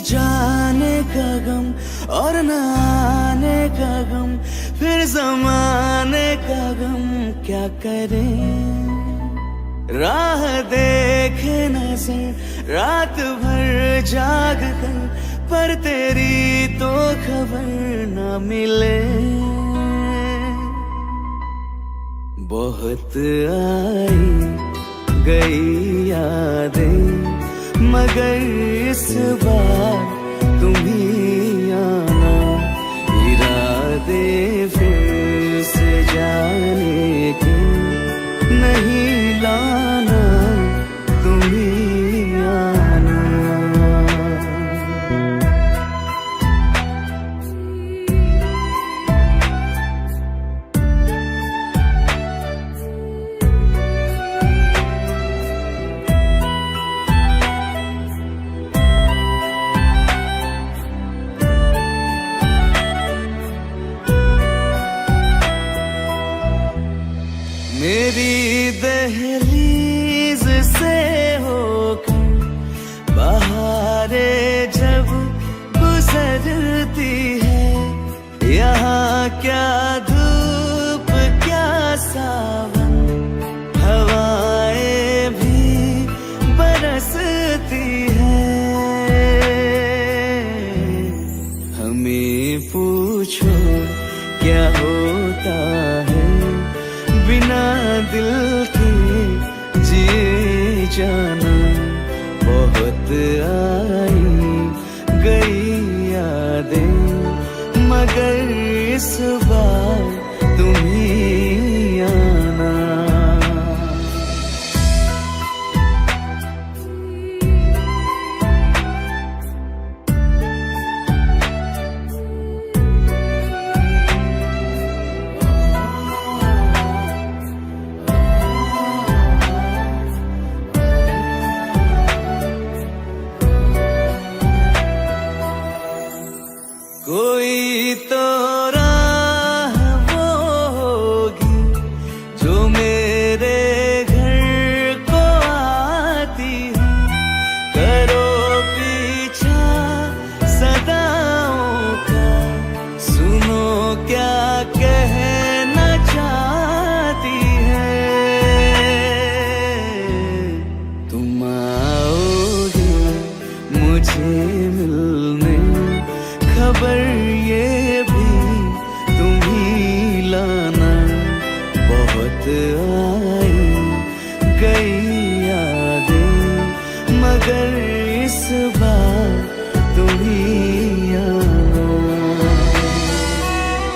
जाने का गम और न आने का गम, फिर जमाने का गम क्या करें। राह देखे नजर रात भर जाग कर, पर तेरी तो खबर न मिले। बहुत आई गई यादें, मगर इस बार तुम ही आना। इरादे फिर से जाने के नहीं लाना, तुम ही आना। मेरी दहलीज से होकर बहारें जब गुजरती है, यहाँ क्या धूप क्या सावन, हवाएं भी बरसती है। हमें पूछो क्या होता है बिना दिल के जिए जाना। बहुत आई गई यादें, मगर इस बार तुम ही आना। कोई तो राह वो होगी जो मेरे घर को आती है। करो पीछा सदाओं का, सुनो क्या कहना चाहती है। तुम आओगे मुझे मिलने, खबर ये भी तुम ही लाना। बहुत आई गई यादें, मगर इस बार तुम ही आना।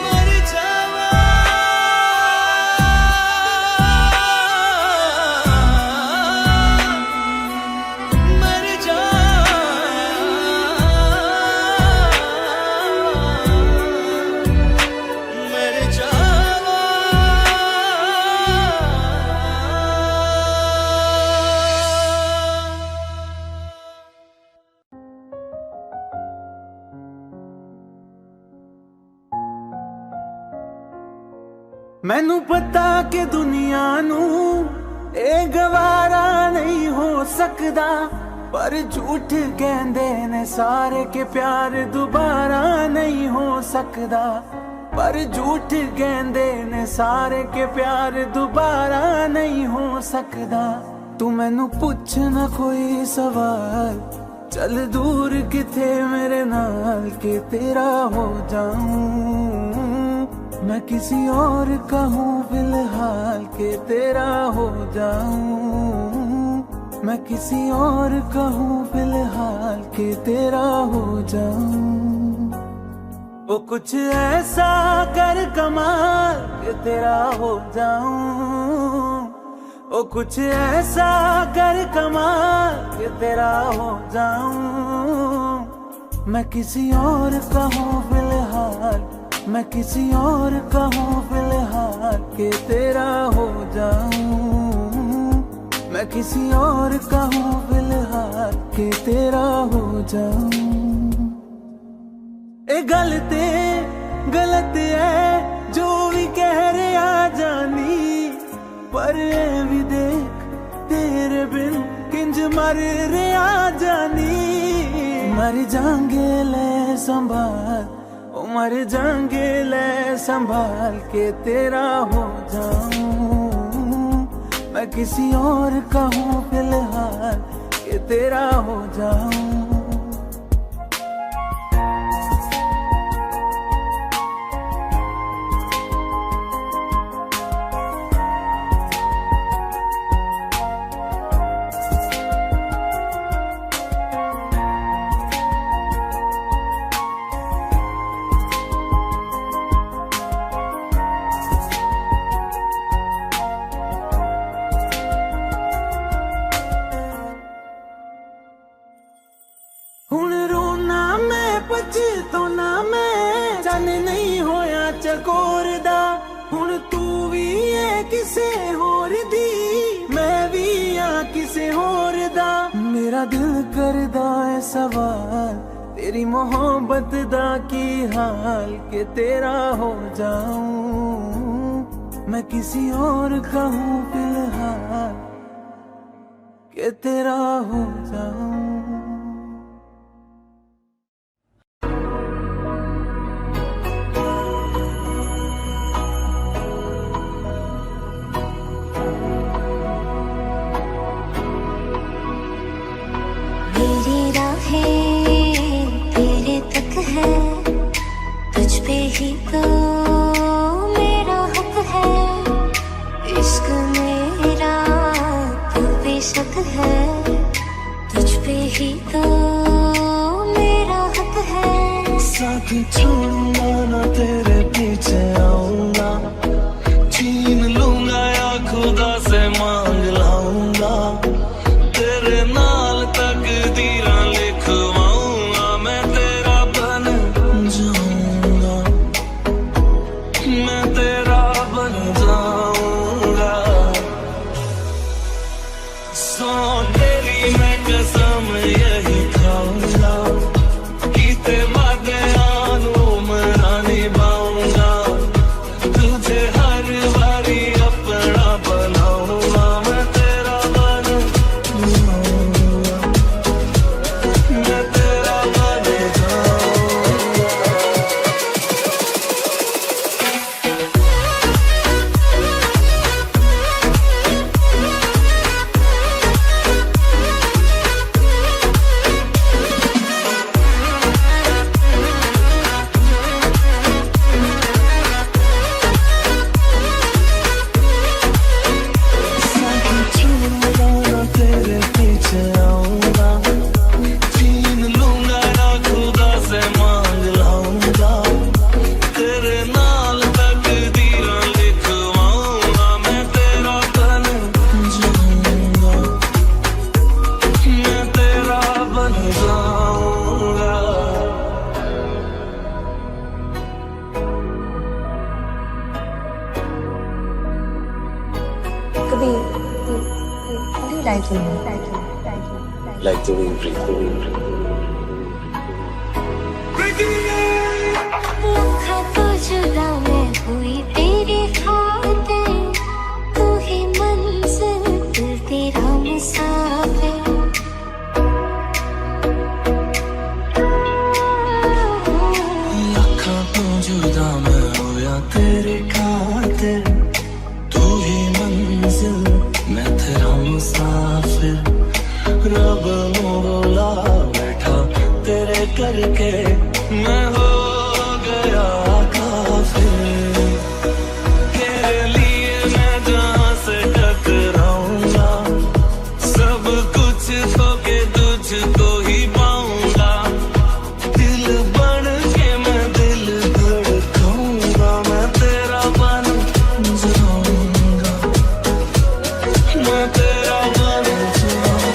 मर जावा मर जा मैनू पता कि दुनिया नू ए गवारा नहीं हो सकदा, पर झूठ कहंदे ने सारे के प्यार दोबारा नहीं हो सकदा। पर झूठ कहंदे ने सारे के प्यार दोबारा नहीं हो सकदा। तू मैनू पुछ ना कोई सवाल, चल दूर किथे मेरे नाल के तेरा हो जाऊं। मैं किसी और का हूँ फिलहाल के तेरा हो जाऊं। मैं किसी और का हूँ फिलहाल के तेरा हो जाऊं। ओ कुछ ऐसा कर कमाल के तेरा हो जाऊं। ओ कुछ ऐसा कर कमाल के तेरा हो जाऊं। मैं किसी और का हूँ फिलहाल, मैं किसी और का हूँ फिलहाल के तेरा हो जाऊं। मैं किसी और का हूँ फिलहाल के तेरा हो जाऊं। ए गलत है जो भी कह रहे आ जानी, पर ए भी देख तेरे बिन किंज मर रहे आ जानी। मर जाएंगे ले संभाल, ओ मर जाएंगे ले संभाल के तेरा हो जाऊं। मैं किसी और का हूँ फिलहाल के तेरा हो जाऊं। हुण रोना मैं पछताना मैं जाने नहीं होया चकोर दा। हुण तू भी है किसे होर दी, मैं भी हाँ किसे होर दा। मेरा दिल करदा है सवाल तेरी मोहब्बत दा की हाल के तेरा हो जाऊं। मैं किसी और का हूँ फिलहाल के तेरा हो जाऊं। तेरे तक है, तुझ पे ही तो मेरा हक है। इश्क मेरा तू बेशक है, तुझ पे ही तो मेरा हक है। साथ छोड़ूंगा ना तेरे पीछे आऊंगा, छीन लूंगा या खुदा से मांग लाऊंगा। तेरे नाल तकदीरां लिखवाऊंगा, मैं तेरा बन जाऊंगा, मैं तेरा बन जाऊंगा। सो तेरी मैं कसम यही खाऊंगा, कीते वादे मना निभाऊंगा। तुझे हर बारी अपना बनाऊंगा, मैं तेरा बन जाऊंगा, मैं तेरा बन जाऊंगा। तेरे पीछे आऊंगा, छीन लूंगा ना खुदा से मांग लाऊंगा। तेरे नाल तकदीरां लिखवाऊंगा, मैं तेरा बन जाऊंगा, मैं तेरा बन जाऊंगा। Kabir, what do you like in me? Like the way you breathe. लखा तो जुदा मैं हुई तेरी खातिर, तू ही मंजिल दिल तेरा मुसाफिर। लखा तो जुदा मैं होया तेरे खातिर, तू ही मंजिल मैं तेरा मुसाफिर। रब मोला बैठा तेरे करके मैं हो गया काफिर। तेरे लिए मैं जहाँ से टकराऊंगा, सब कुछ खो के तुझको ही पाऊंगा। दिल बन के मैं दिल धड़काऊंगा, मैं तेरा बन जाऊंगा, मैं तेरा बन जाऊंगा।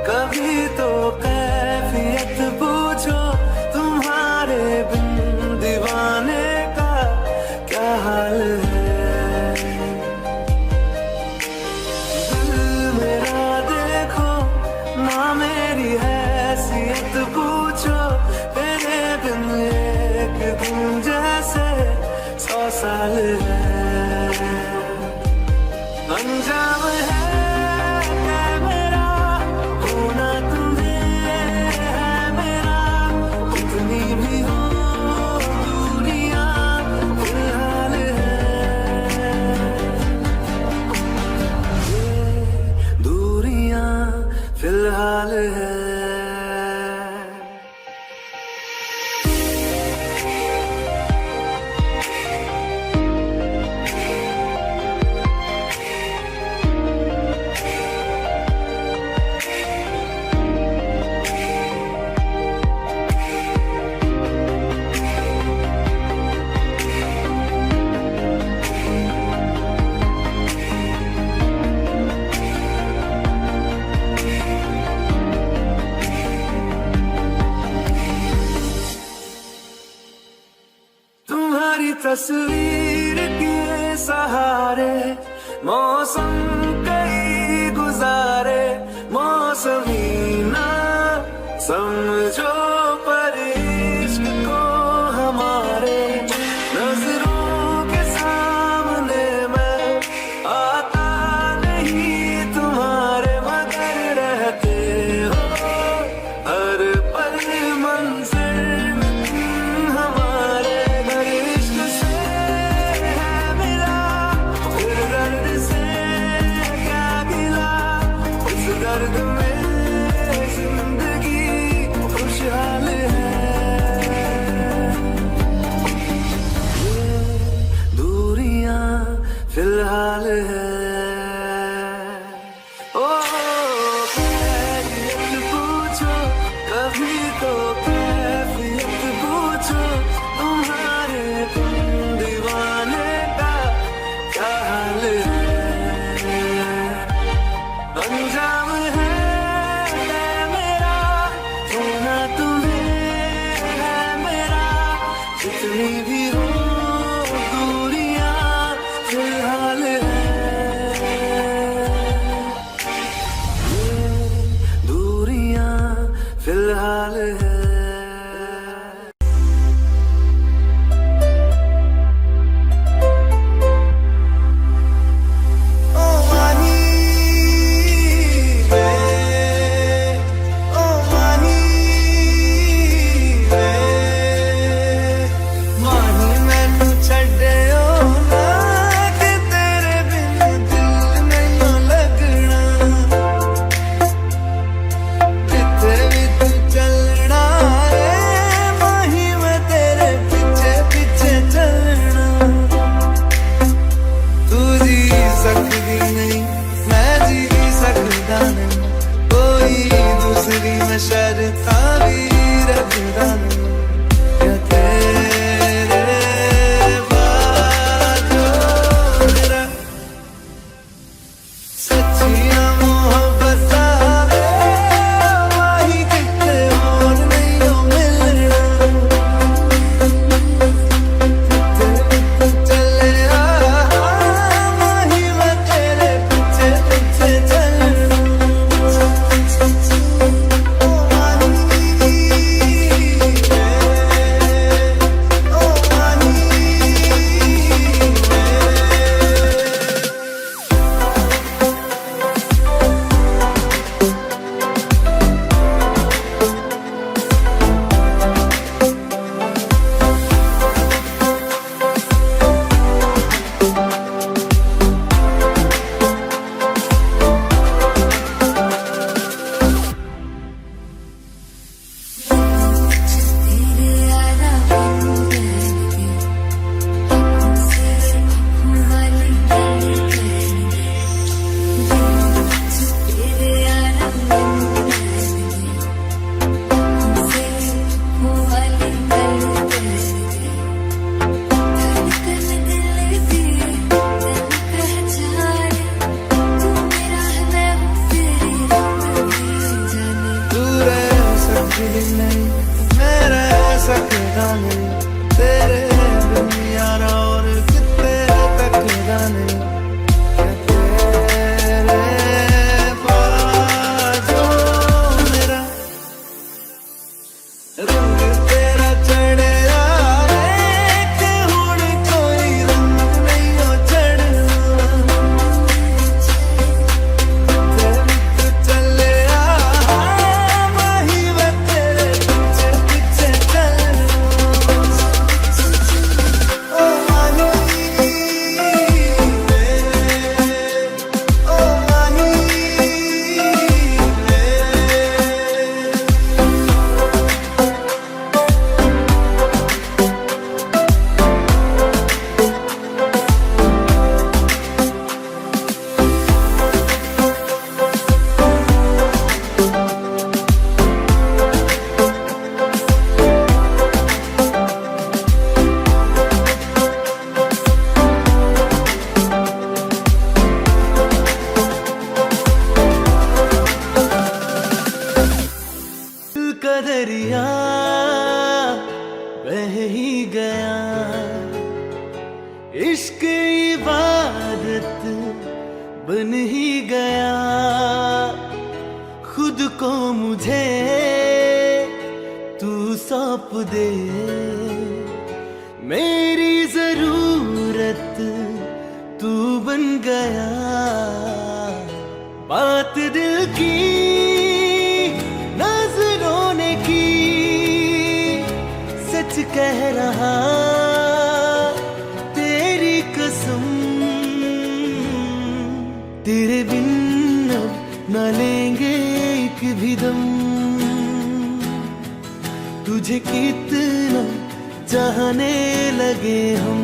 कभी तो कैफियत पूछो तुम्हारे बिन दीवाने का क्या हाल है। दिल मेरा देखो ना मेरी हैसियत पूछो, तेरे बिन एक दिन जैसे 100 साल है। अंजाम है मेरा होना तुम्हें है मेरा, कितनी भी हो दूरियां फिलहाल है। ये दूरियां फिलहाल है। तुम्हारी तस्वीर के सहारे मौसम कई गुजारे, मौसमी ना समझो पर इश्क को हमारे, नजरों के सामने मैं आता नहीं तुम्हारे, मगर रहते हो हर पल मंजिल में तुम हमारे। घर इश्क से है मिला फिर दर्द से क्या गिला, इस दर्द में जिंदगी खुशहाल है। ये दूरियां फिलहाल है। ओ कैफियत पूछो कभी तो कैफियत पूछो तुम्हारे तुम दीवाने का क्या हाल है। अंजाम है मेरा होना तुम्हें है मेरा, जितनी भी हो दूरियां फिलहाल है। ये दूरियां फिलहाल है। शर्ता भी रखदा क्या तेरे बातों मेरा सच्चियां मोहब्बतां वही किते और नहीं हो मिलना, चले वही मैं तेरे पीछे पीछे चलना। सकदा नहीं तेरे बिन यारा और किते तकदा नहीं तेरे बाजो मेरा रंग तेरा चढ़या कि हुण कोई रंग नहीं हो चढ़ना तेरे चलिया माही वे तेरे पीछे पीछे चलना ओ माही ओ माही का दरिया बह ही गया इश्क इबादत बन ही गया खुद को मुझे तू सौंप दे मेरी जरूरत तू बन गया बात दिल की नजरों ने की सच कह रहा तेरी कसम तेरे बिन अब न लेंगे एक भी दम तुझे कितना चाहने लगे हम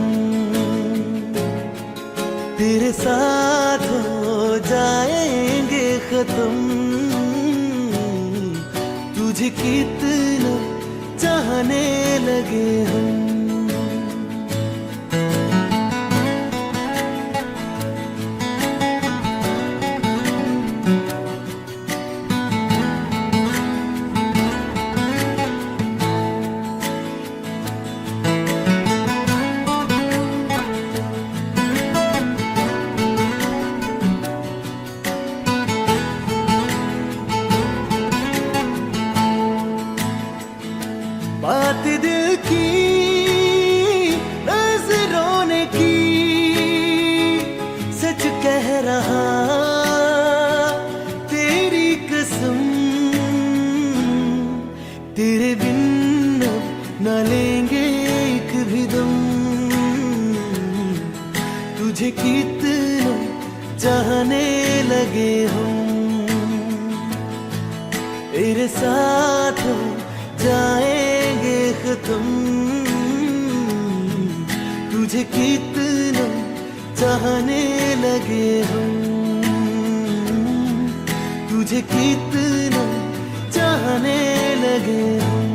तेरे साथ हो जाएंगे खत्म तुझे कितना चाहने लगे हम बात दिल की नजरों ने की सच कह रहा तेरी कसम तेरे बिन अब न लेंगे एक भी दम तुझे कितना चाहने लगे हम तेरे साथ जाएंगे खत्म तुझे कितना चाहने लगे हम तुझे कितना चाहने लगे हम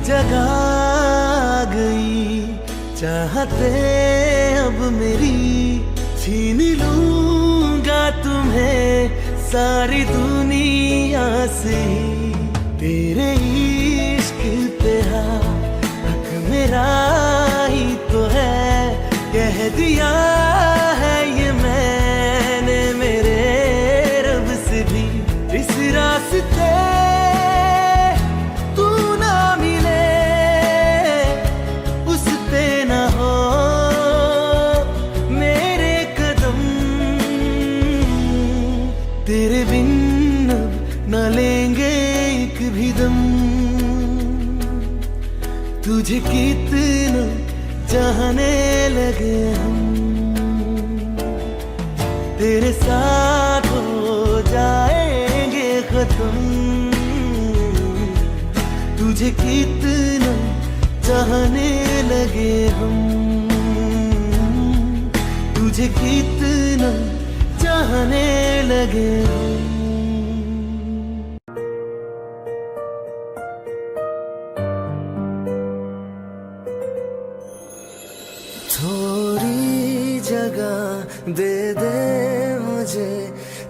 जगह गई चाहते अब मेरी छीन लूंगा तुम्हें सारी दुनिया से तेरे इश्क पे हक मेरा ही तो है कह दिया है ये मैंने मेरे रब से भी इस रास्ते तेरे बिन अब न लेंगे एक भी दम तुझे कितना चाहने लगे हम तेरे साथ हो जाएंगे खत्म तुझे कितना चाहने लगे हम, तुझे कितना चाहने लगे हम। थोड़ी जगह दे दे मुझे,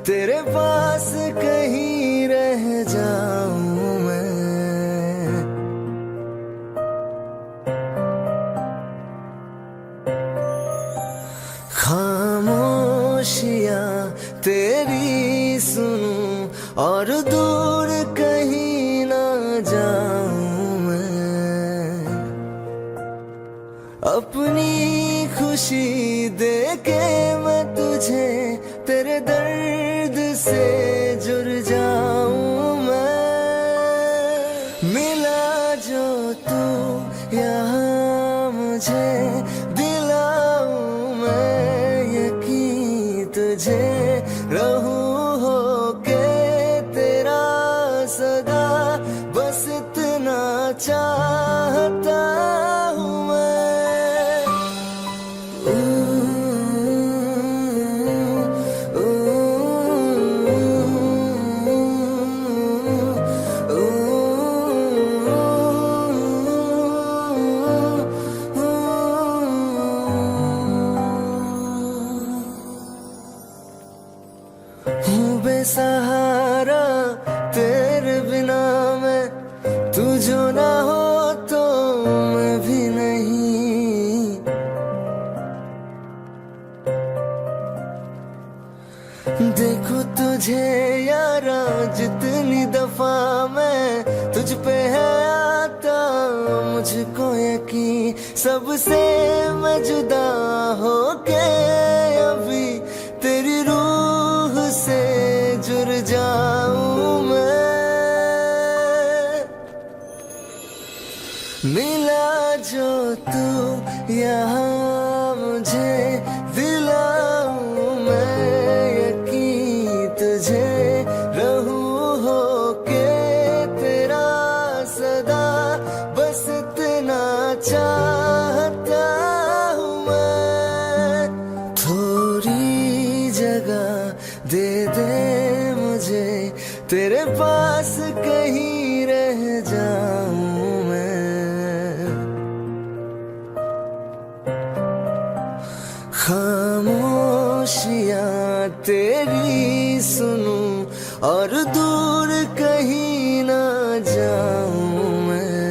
तेरे पास कहीं रह जाऊं मैं। खामोशियां तेरी सुनूं और दूर कहीं ना जाऊं मैं। अपनी खुशी दे के मैं तुझे तेरे दर्द से जुड़ जाऊं मैं। मिला जो तू यहाँ मुझे, दिलाऊं मैं यकीन तुझे। रहूं होके तेरा सदा, बस इतना चाहता हूँ मैं। हूँ बेसहारा तेरे बिना मैं, तू जो ना हो तो मैं भी नहीं। देखो तुझे यारा जितनी दफा मैं तुझ पे है आता, मुझको यकीन सबसे मैं जुदा होके अभी तेरी रूह से जुड़ जाऊं मैं। मिला जो तू यहाँ मुझे, दिलाऊं मैं यकीन तुझे। रहूं होके तेरा सदा, बस इतना चाहता हूँ मैं। थोड़ी जगह दे दे मुझे, तेरे पास कहीं रह जाऊं मैं। खामोशियां तेरी सुनूं और दूर कहीं ना जाऊं मैं।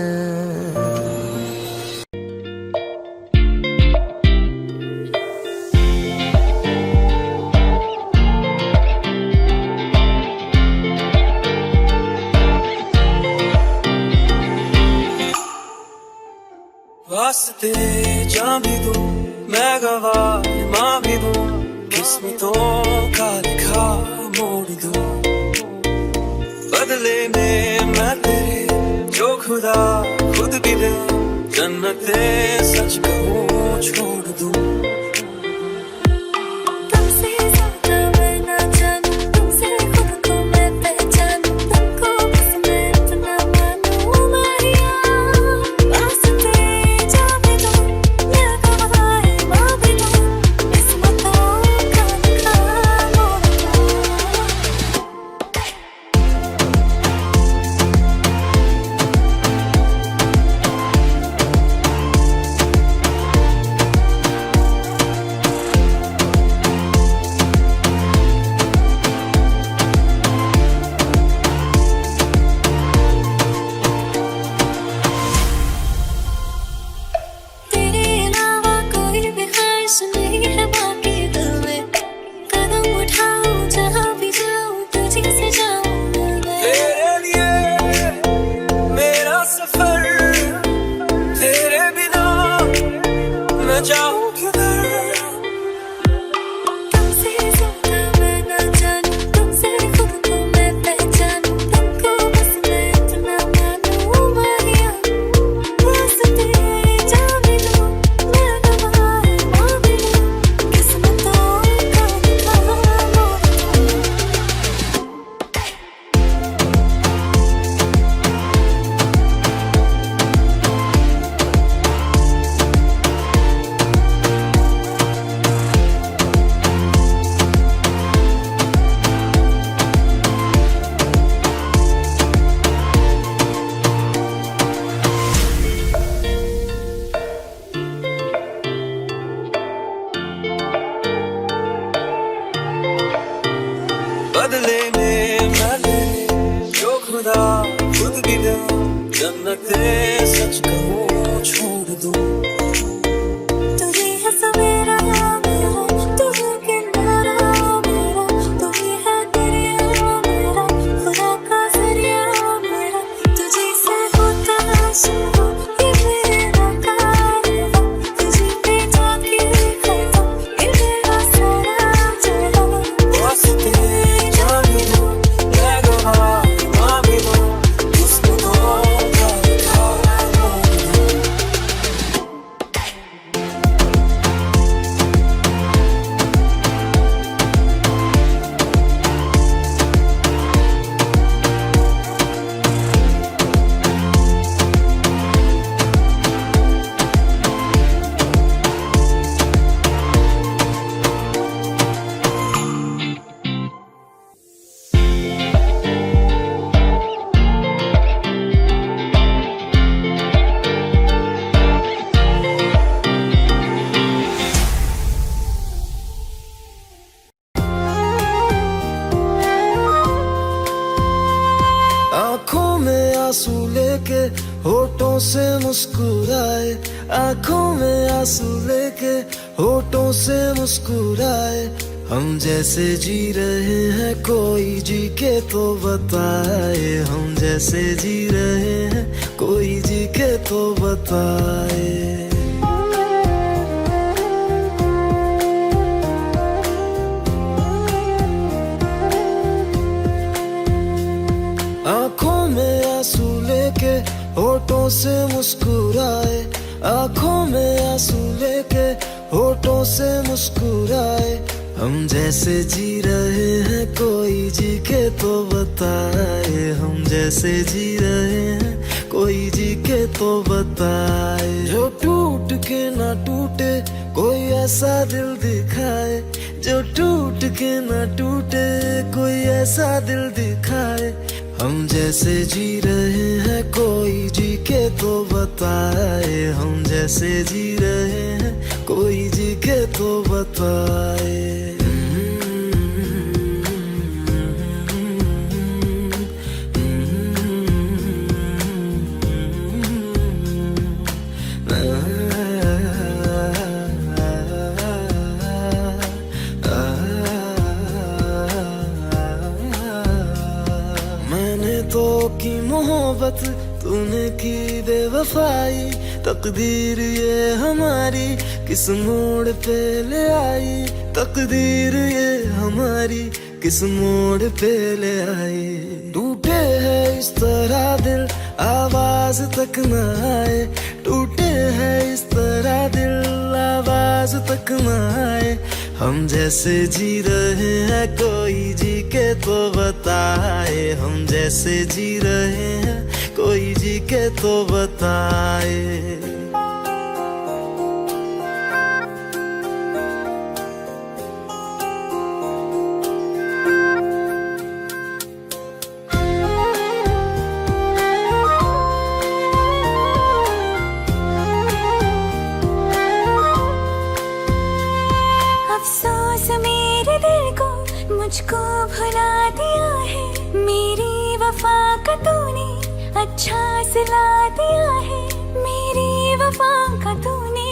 वास्ते जा भी दूं मैं, गवाह माँ भी दूं, किस्मतों का लिखा मोड़ दूं। बदले में मैं तेरे जो खुदा खुद भी दे, जन्नते सच कहूँ छोड़ दूं। लगते सच कहूँ छोड़ दूँ। तुझे है सवेरा मेरा, तुझे किनारा मेरा, तुझे है दरिया मेरा, खुदा का जरिया मेरा, तुझे से होता शुरू ये मेरा कारवां, तुझे पे जाके खत्म ये मेरा सारा जहां। वास्ते जान भी दूँ मैं गवाह माँ भी दूँ, किस्मतों का लिखा मोड़ दूँ। आंखों में आंसू लेके होठों से मुस्कुराए, आंखों में आंसू लेके होठों से मुस्कुराए, हम जैसे जी रहे हैं कोई जी के तो बताए, हम जैसे जी रहे हैं कोई जी के तो बताए। आंखों में आंसू लेके होठों से मुस्कुराए, आंखों में आंसू लेके होठों से मुस्कुराए, हम जैसे जी रहे हैं कोई जी के तो बताए, हम जैसे जी रहे हैं कोई जी के तो बताए। जो टूट के ना टूटे कोई ऐसा दिल दिखाए, जो टूट के ना टूटे कोई ऐसा दिल दिखाए, हम जैसे जी रहे हैं कोई जी के तो बताए, हम जैसे जी रहे हैं कोई जी के तो बताए। मैंने तो की मोहब्बत तूने की बेवफाई, तकदीर ये हमारी किस मोड़ पे ले आई, तकदीर ये हमारी किस मोड़ पे ले आई। टूटे है इस तरह दिल आवाज तक न आए, टूटे है इस तरह दिल आवाज तक न आए, हम जैसे जी रहे हैं कोई जी के तो बताए, हम जैसे जी रहे हैं कोई जी के तो बताए। अफसोस मेरे दिल को मुझको भुला दिया है, मेरी वफा का तूने अच्छा सिला दिया है, मेरी वफा का तूने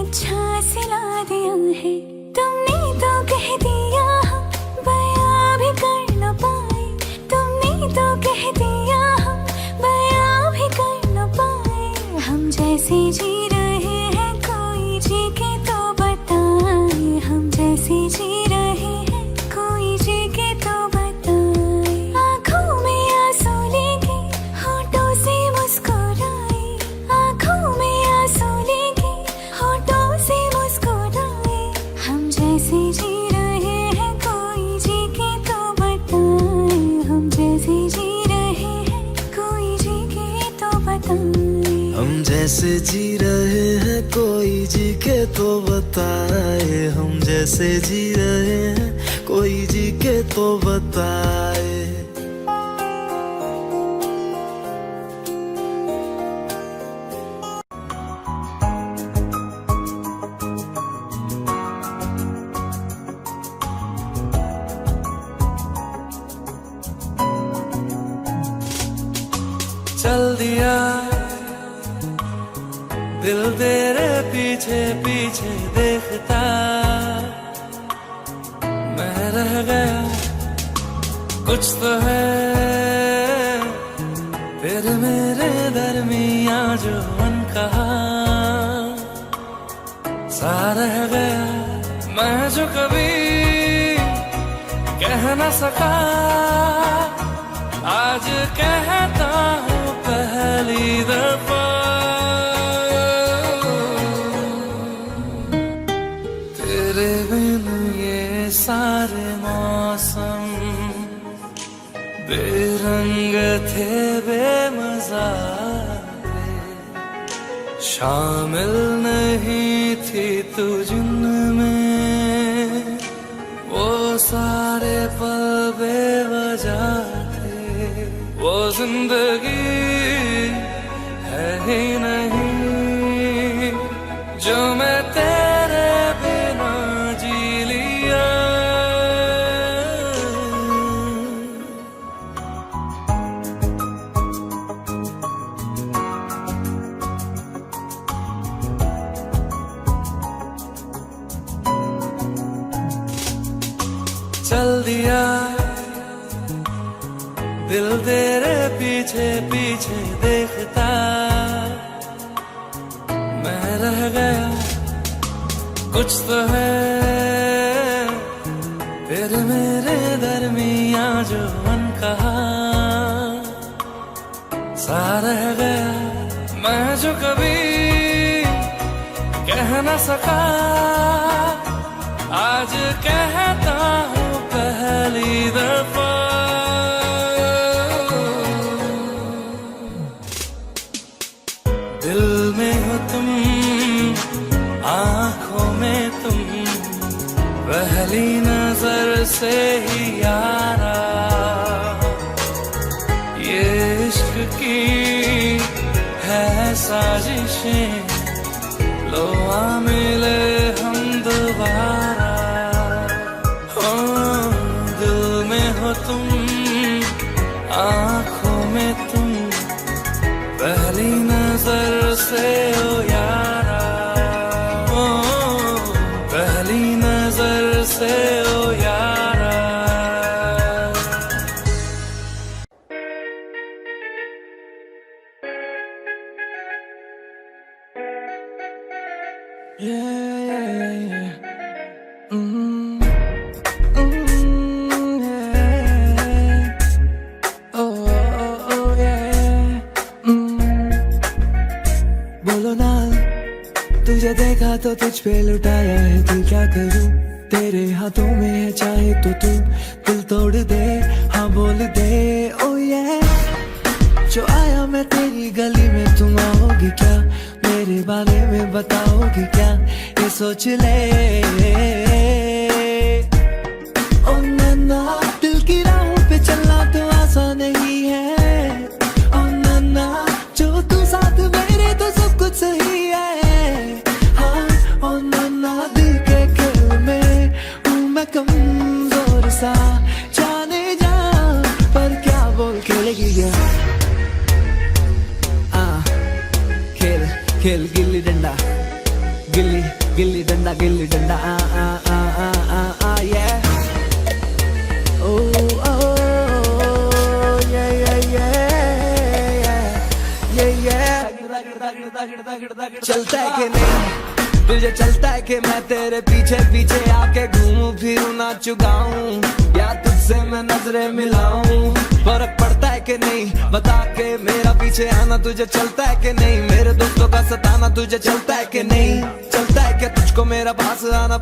अच्छा सिला दिया है। तुमने तो कह दिया हम बयां भी कर न पाए, तुमने तो कह दिया हम बयां भी कर न पाए, हम जैसे जी रहे हैं कोई जी के तो बताए, हम जैसे जी रहे हैं कोई जी के तो बताए। आंखों में आंसू लेके होठों से मुस्कुराए, आंखों में आंसू लेके होठों से मुस्कुराए, हम जैसे जी रहे हैं कोई जी के तो बताए, हम जैसे जी रहे हैं कोई जी के तो बताए। हम जैसे जी रहे हैं कोई जी के तो बताए, हम जैसे जी रहे हैं कोई जी के तो बताए। चल दिया दिल तेरे पीछे पीछे देखता मैं रह गया, कुछ तो है तेरे मेरे दरमियां जो अनकहा सा रह गया। मैं जो कभी कह न सका आज कहता हूँ पहली दफा। तेरे बिन ये सारे मौसम बेरंग थे बेमजा थे, शामिल नहीं थी तू जिनमें वो सारे पल बेवजह थे। वो जिंदगी है ही नहीं जो मैं तेरे बिना जी लिया। चल दिया दिल तेरे पीछे पीछे देखता मैं रह गया, कुछ तो है तेरे मेरे दरमियां जो अनकहा सा रह गया। मैं जो कभी कह न सका आज कहता हूँ पहली दफा। दिल में हो तुम, आंखों में तुम, पहली नजर से ही यारा ये इश्क की है साजिशें, लो आ मिले हम दोबारा। दिल में हो तुम, आंखों में तुम, पहली नजर से ओ यारा, ओ पहली नजर से ओ यारा। बोलो ना तुझे देखा तो तुझ पे लुटाया है दिल, क्या करूं तेरे हाथों में है चाहे तो तू दिल तोड़ दे, हाँ बोल दे ओ ये। जो आया मैं तेरी गली में तुम आओगी क्या, मेरे बारे में बताओगी क्या, ये सोच ले ओ नन्ना। दिल की राहों पे चलना तो आसान नहीं है ओ नन्ना, जो तू साथ मेरे तो सब कुछ सही है। हाँ ओ नन्ना, दिल के खेल में हूँ मैं कमजोर सा, जाने जा पर क्या बोल खेलेगी क्या। खेल खेल गिल्ली डंडा, गिल्ली गिल्ली डंडा, गिल्ली डंडा yeah। चलता है कि नहीं तुझे, चलता है कि मैं तेरे पीछे पीछे आके घूमूं फिरूं नाचूं गाऊं, या तुझसे मैं नजरें मिलाऊं। फर्क पड़ता है कि नहीं बता के मेरा पीछे आना तुझे चलता है कि नहीं, मेरे दोस्तों का सताना तुझे चलता है कि नहीं, चलता है कि तुझको मेरा पास आना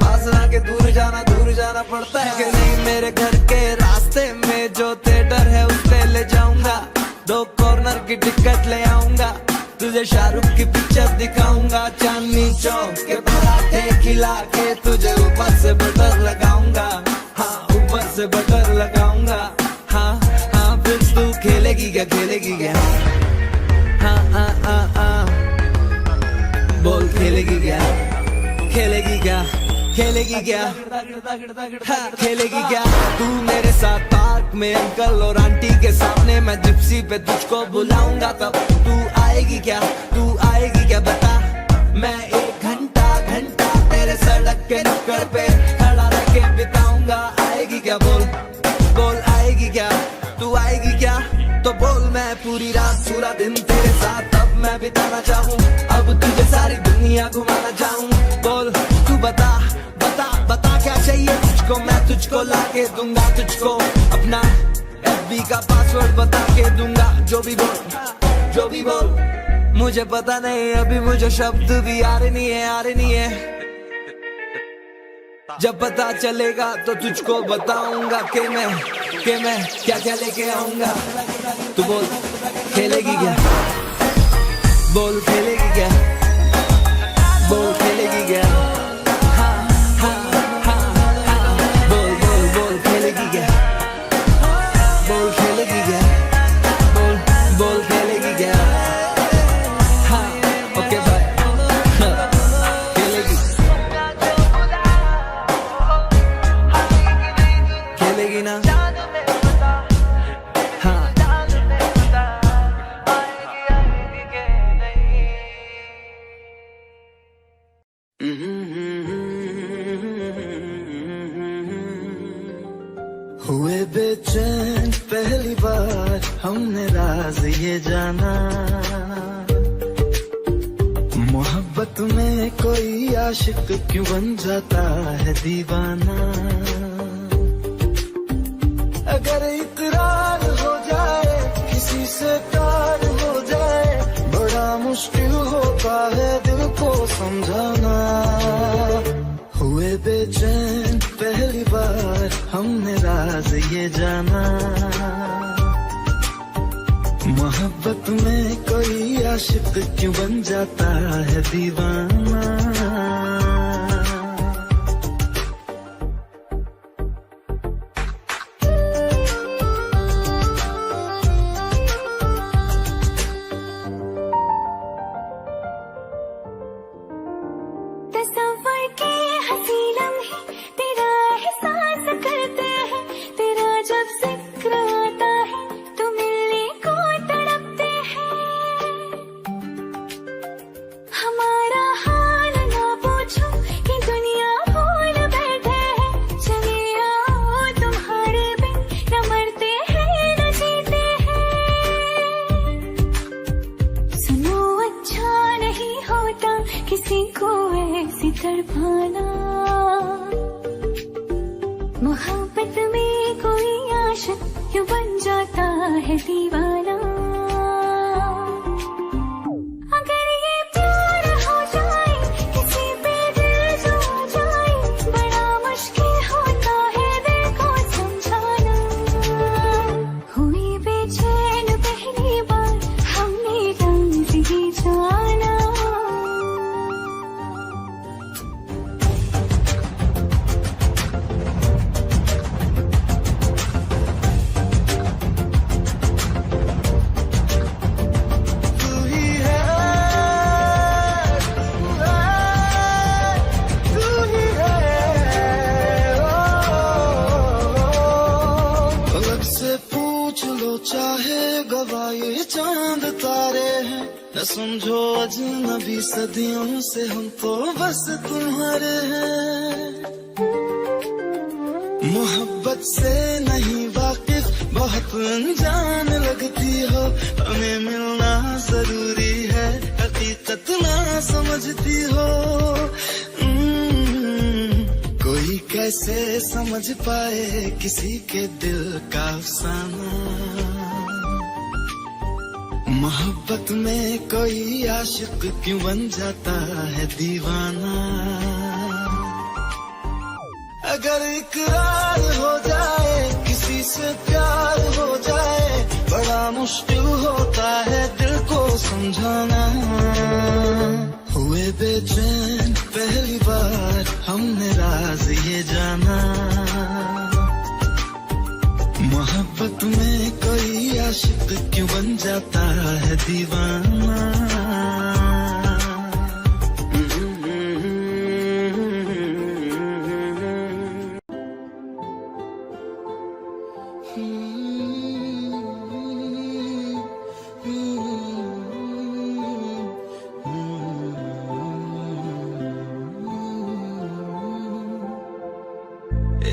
के दूर जाना पड़ता है कि नहीं। मेरे घर के रास्ते में जो थिएटर है उस पे ले जाऊंगा, 2 कॉर्नर की टिकट ले आऊंगा, तुझे शाहरुख की पिक्चर दिखाऊंगा, चांदनी चौक के पराठे खिला के तुझे ऊपर से बटर लगाऊंगा, हाँ ऊपर से बटर लगाऊंगा। हाँ हाँ फिर तू खेलेगी क्या, खेलेगी क्या, हाँ बोल खेलेगी क्या, खेलेगी क्या, खेलेगी क्या, हाँ खेलेगी क्या। तू मेरे साथ पार्क में अंकल और आंटी के सामने, मैं जिप्सी पे तुझको बुलाऊंगा, तब तू आएगी क्या, तू आएगी क्या बता, मैं बिताना चाहूँ, अब तुझे सारी दुनिया घुमाना चाहूँ। बोल तू बता बता बता क्या चाहिए तुझको, मैं तुझको लाके दूंगा तुझको। अपना FB का पासवर्ड बता के दूंगा। जो भी बोल मुझे पता नहीं, अभी मुझे शब्द भी आ रहे नहीं है। जब पता चलेगा तो तुझको बताऊंगा कि मैं क्या क्या लेके आऊंगा। तू बोल खेलेगी क्या, बोल खेलेगी क्या, बोल खेलेगी क्या, हाँ हाँ हाँ हाँ, बोल खेलेगी क्या, बोल खेलेगी क्या, बोल खेलेगी क्या, हाँ ओके बाय, खेलेगी खेलेगी ना, हाँ हुए बेचैन पहली बार हमने राज ये जाना, मोहब्बत में कोई आशिक क्यों बन जाता है दीवाना। अगर इकरार हो जाए किसी से प्यार हो जाए, बड़ा मुश्किल होता है दिल को समझाना। हुए बेचैन पहली बार हमने राज ये जाना, मोहब्बत में कोई आशिक क्यों बन जाता है दीवाना। तस्वर के हंसी लम्हे तेरा एहसास करते हैं, तेरा जब जिक्र आता है तो मिलने को तड़पते हैं। हमारा हाल ना पूछो कि दुनिया भूल बैठे हैं, चले आओ तुम्हारे बिन न मरते हैं न जीते हैं। सुनो अच्छा नहीं होता किसी को ऐसी तड़पाना, मोहब्बत में कोई आशिक क्यों बन जाता है दीवाना। अगर ये प्यार हो जाए किसी पे दिल जो आ जाए, बड़ा मुश्किल होता है दिल को समझाना। हुई बेचैन पहली बार हमने राज ये जाना। चाहे गवाए चांद तारे हैं, न समझो अजनबी सदियों से हम तो बस तुम्हारे हैं। मोहब्बत से नहीं वाकिफ बहुत अनजान लगती हो, हमें मिलना जरूरी है हकीकत ना समझती हो। कोई कैसे समझ पाए किसी के दिल का अफसाना, मोहब्बत में कोई आशिक क्यों बन जाता है दीवाना। अगर इकरार हो जाए किसी से प्यार हो जाए, बड़ा मुश्किल होता है दिल को समझाना। हुए बेचैन पहली बार हमने राज ये जाना, मोहब्बत में कोई आशिक क्यों बन जाता है दीवाना।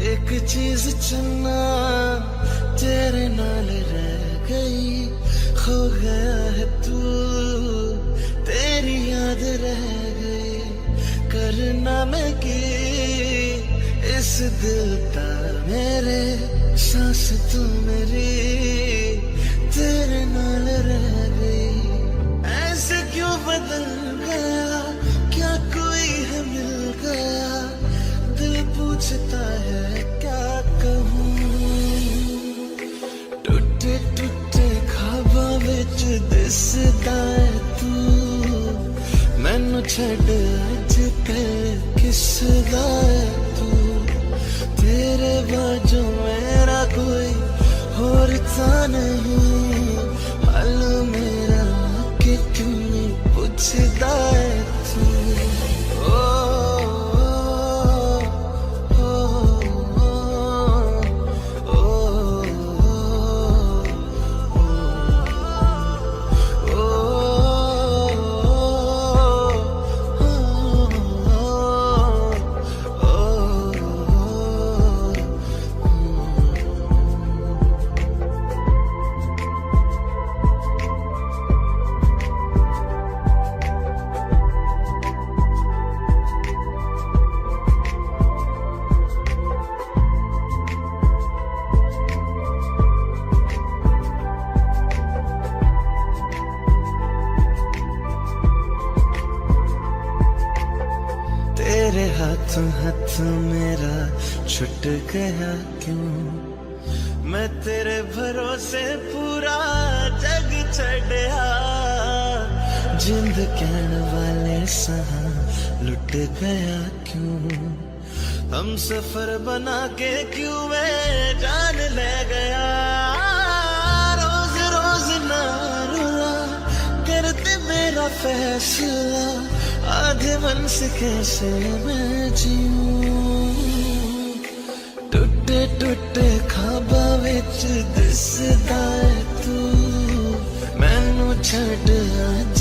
एक चीज चन्ना तेरे नाल रह गई, खो गया है तू रह गई करना मैं की इस दिल दा मेरे सांस तू मेरी तेरे नाल रह गई ऐसे क्यों बदल गया क्या कोई है मिल गया दिल पूछता है क्या कहूँ टूटे टूटे ख्वाबां विच दिसदा है तू मैनू छड्ड अज ते किसदा है तू तेरे बाजू मेरा कोई होर ता नहीं हाल मेरा कि क्यों नहीं पुछदा है तू ओ तेरे हाथों हाथ मेरा छुट गया क्यों मैं तेरे भरोसे पूरा जग छड़या जिंद कहन वाले सहा लुट गया क्यों हम सफर बना के क्यों मैं जान ले गया रोज रोज ना रुला करते मेरा फैसला आधे मन से कैसे मैं जीऊं टूटे टूटे ख्वाबां विच दिसदा है तू मैनू छड्ड अज